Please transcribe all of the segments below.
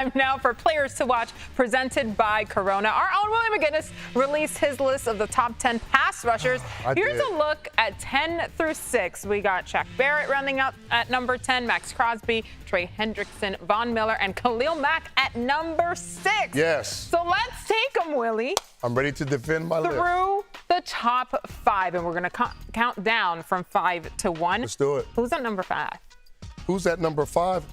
Time now for Players to Watch, presented by Corona. Our own Willie McGinnis released his list of the top 10 pass rushers. Here's a look at 10 through 6. We got Shaq Barrett rounding out at number 10, Maxx Crosby, Trey Hendrickson, Von Miller, and Khalil Mack at number 6. Yes. So let's take them, Willie. I'm ready to defend my list. Through the top 5, and we're going to count down from 5 to 1. Let's do it. Who's at number 5? Who's at number 5?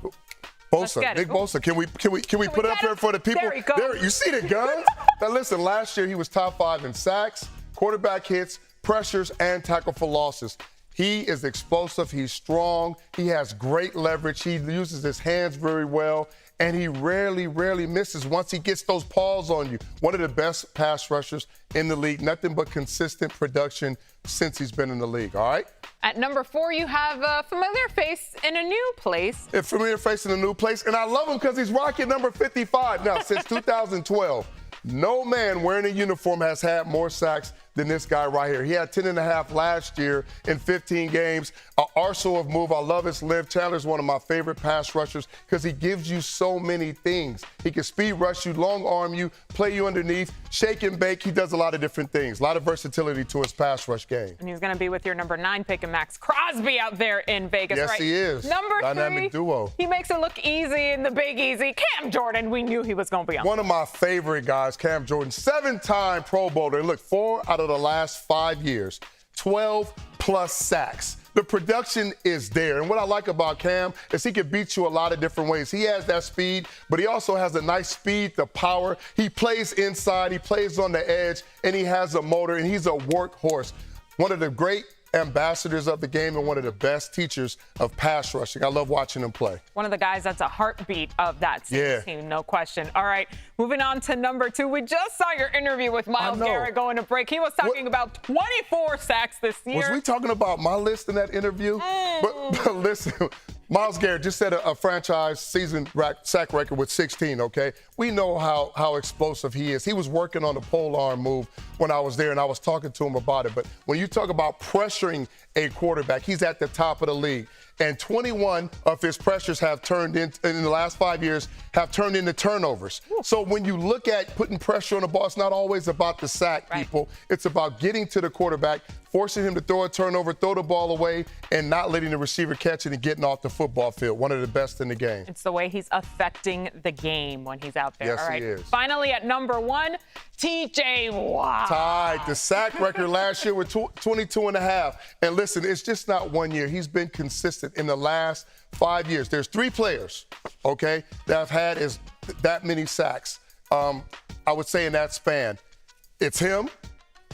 Bosa, Nick Bosa. Can we put it up here for the people? There you go. You see the guns? Now listen, last year he was top 5 in sacks, quarterback hits, pressures, and tackle for losses. He is explosive. He's strong. He has great leverage. He uses his hands very well, and he rarely misses once he gets those paws on you. One of the best pass rushers in the league. Nothing but consistent production since he's been in the league, all right? At number 4, you have a familiar face in a new place. A familiar face in a new place, and I love him because he's rocking number 55 now since 2012. No man wearing a uniform has had more sacks than this guy right here. He had 10.5 last year in 15 games. An arsenal of move. I love his lift. Chandler's one of my favorite pass rushers because he gives you so many things. He can speed rush you, long arm you, play you underneath, shake and bake. He does a lot of different things. A lot of versatility to his pass rush game. And he's going to be with your number 9 pick, and Maxx Crosby out there in Vegas. Yes, right? he is. Number 3, dynamic duo. He makes it look easy in the Big Easy. Cam Jordan, we knew he was going to be on. One of my favorite guys, Cam Jordan, 7-time Pro Bowler. And look, 4 out of the last 5 years, 12+ sacks. The production is there. And what I like about Cam is he can beat you a lot of different ways. He has that speed, but he also has a nice speed, the power. He plays inside, he plays on the edge, and he has a motor, and he's a workhorse. One of the great ambassadors of the game and one of the best teachers of pass rushing. I love watching him play. One of the guys that's a heartbeat of that team, no question. All right, moving on to number 2. We just saw your interview with Myles Garrett going to break. He was talking about 24 sacks this year. Was we talking about my list in that interview? But listen, Myles Garrett just set a franchise season sack record with 16, okay? We know how explosive he is. He was working on the pole arm move when I was there, and I was talking to him about it. But when you talk about pressuring a quarterback, he's at the top of the league. And 21 of his pressures have turned in the last 5 years, have turned into turnovers. So when you look at putting pressure on the ball, it's not always about the sack, people. It's about getting to the quarterback, forcing him to throw a turnover, throw the ball away, and not letting the receiver catch it and getting off the football field. One of the best in the game. It's the way he's affecting the game when he's out there. Yes, all right. he is. Finally, at number 1, TJ Watt. Tied the sack record last year with 22.5. And listen, it's just not 1 year. He's been consistent in the last 5 years. There's 3 players, okay, that have had that many sacks. I would say in that span. It's him,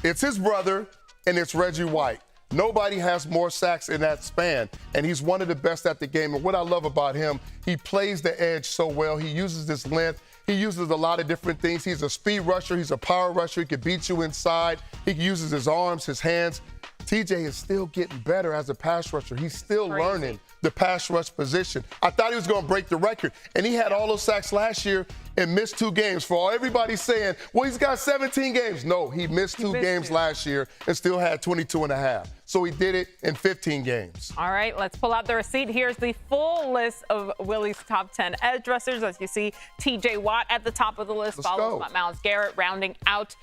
it's his brother, and it's Reggie White. Nobody has more sacks in that span, and he's one of the best at the game. And what I love about him, he plays the edge so well. He uses his length. He uses a lot of different things. He's a speed rusher. He's a power rusher. He can beat you inside. He uses his arms, his hands. TJ is still getting better as a pass rusher. He's still learning the pass rush position. I thought he was going to break the record, and he had all those sacks last year and missed 2 games. For all everybody saying, well, he's got 17 games. No, he missed 2 games last year and still had 22.5. So he did it in 15 games. All right, let's pull out the receipt. Here's the full list of Willie's top 10 edge rushers. As you see, TJ Watt at the top of the list, followed by Myles Garrett. Rounding out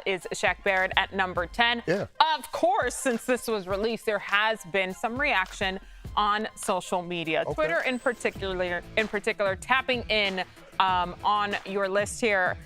is Shaq Barrett at number 10. Yeah. Of course, since this was released, there has been some reaction on social media. Okay. Twitter in particular, tapping in on your list here.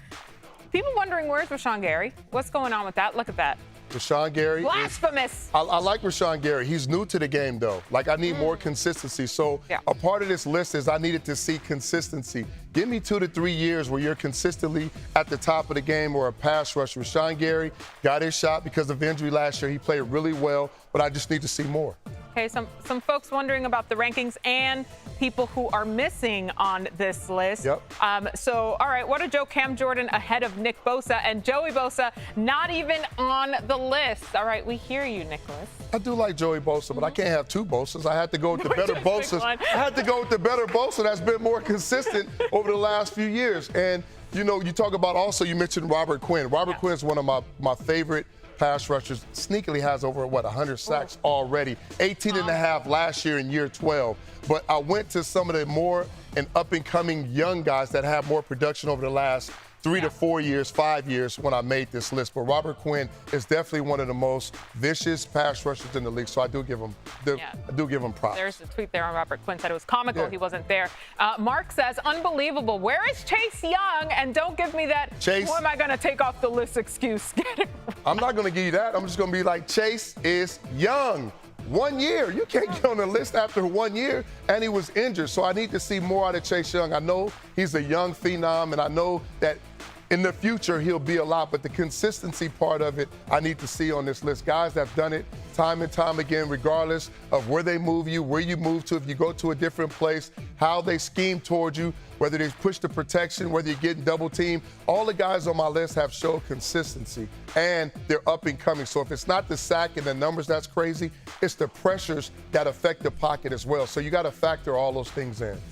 People wondering, where's Rashan Gary? What's going on with that? Look at that. Rashan Gary. Blasphemous. I like Rashan Gary. He's new to the game, though. Like, I need more consistency. So a part of this list is I needed to see consistency. Give me 2 to 3 years where you're consistently at the top of the game or a pass rusher. Rashan Gary got his shot because of injury last year. He played really well, but I just need to see more. Okay, some folks wondering about the rankings and people who are missing on this list. Yep. So, all right, what a joke. Cam Jordan ahead of Nick Bosa, and Joey Bosa not even on the list. All right, we hear you, Nicholas. I do like Joey Bosa, but I can't have 2 Bosas. I had to go with the better Bosas. I had to go with the better Bosa that's been more consistent over the last few years. And, you know, you talk about also, you mentioned Robert Quinn. Robert Quinn is one of my favorite pass rushers. Sneakily has over, 100 sacks already. 18 and a half last year in year 12. But I went to some of the more and up-and-coming young guys that have more production over the last 3 to 4 years, 5 years when I made this list. But Robert Quinn is definitely one of the most vicious pass rushers in the league. So I do give him props. There's a tweet there on Robert Quinn said it was comical he wasn't there. Mark says, unbelievable. Where is Chase Young? And don't give me that, Chase, who am I going to take off the list excuse. I'm not going to give you that. I'm just going to be like, Chase is young. 1 year. You can't get on the list after 1 year, and he was injured. So I need to see more out of Chase Young. I know he's a young phenom, and I know that in the future he'll be a lot, but the consistency part of it I need to see on this list. Guys that have done it time and time again, regardless of where they move you, where you move to, if you go to a different place, how they scheme towards you, whether they push the protection, whether you're getting double teamed. All the guys on my list have showed consistency, and they're up and coming. So if it's not the sack and the numbers that's crazy, it's the pressures that affect the pocket as well. So you got to factor all those things in.